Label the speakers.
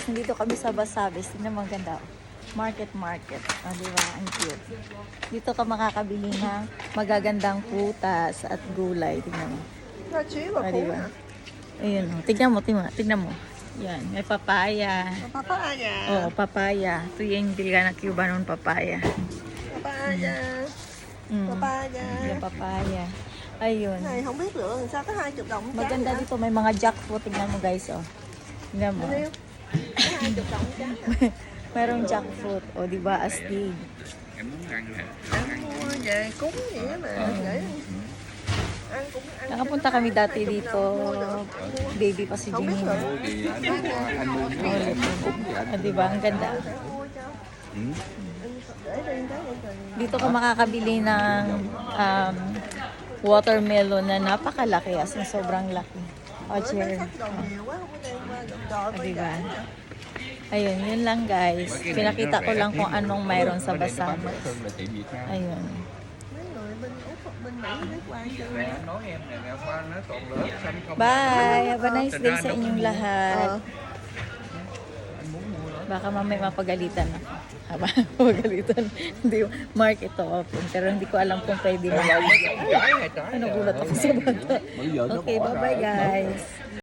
Speaker 1: guys, nandito kami sa Basabes. Tingnan mo, ang ganda. Market. Di ba? Ang cute. Dito ka makakabili ng magagandang prutas at gulay. Tingnan mo. Di ba? Ayun, tingnan mo. Yan, may papaya.
Speaker 2: Papaya.
Speaker 1: Oh, papaya. Ito yung biligan ng Cuba noon, papaya.
Speaker 2: Papaya. Papaya.
Speaker 1: Yung papaya. Ayun.
Speaker 2: Này không biết lựa làm sao có 20 đồng trái.
Speaker 1: Maganda dito, may mga jackfruit. Tingnan mo guys, oh. Tingnan mo.
Speaker 2: Có 20 đồng trái.
Speaker 1: Merong jackfruit, oh, di ba? Astig.
Speaker 3: Em muốn ăn hả?
Speaker 2: Em mua về cúng vậy đó mà. Để ăn cũng ăn.
Speaker 1: Nakapunta kami dati dito. Baby pa si
Speaker 2: Không biết
Speaker 1: Janine.
Speaker 2: lựa.
Speaker 3: Thì anh mua với em cúng thì anh
Speaker 1: Ah, di ba? Ang ganda.
Speaker 2: Mua cho.
Speaker 3: Ừ.
Speaker 2: Để đi cái này rồi.
Speaker 1: Dito ka makakabili ng watermelon na napakalaki. As in, sobrang laki. Oh,
Speaker 2: Bữa
Speaker 1: cheer.
Speaker 2: nó xách đồ nhiều quá không có đem qua đồ
Speaker 1: Ah,
Speaker 2: bây
Speaker 1: di ba?
Speaker 2: giờ.
Speaker 1: Ayun, yun lang guys. Pinakita ko lang kung anong mayroon sa Basabes.
Speaker 3: Hơn là chị Việt Nam.
Speaker 1: Ayun.
Speaker 2: Mấy người bên Úc hoặc bên Mỹ biết qua chưa?
Speaker 3: Nè anh nói em nè, ngày qua nó toàn lửa xanh không.
Speaker 1: Bye! Have a nice day sa inyong lahat.
Speaker 3: Anh muốn mua đó.
Speaker 1: Baka mamaya mapagalitan ako. Haba, mapagalitan. Hindi, Mark ito open. Pero hindi ko alam kung pwede na.
Speaker 3: Trái hay trái?
Speaker 1: Nagulat ako sa bata.
Speaker 3: Bây giờ nó
Speaker 1: Okay,
Speaker 3: bỏ ra.
Speaker 1: bye-bye guys.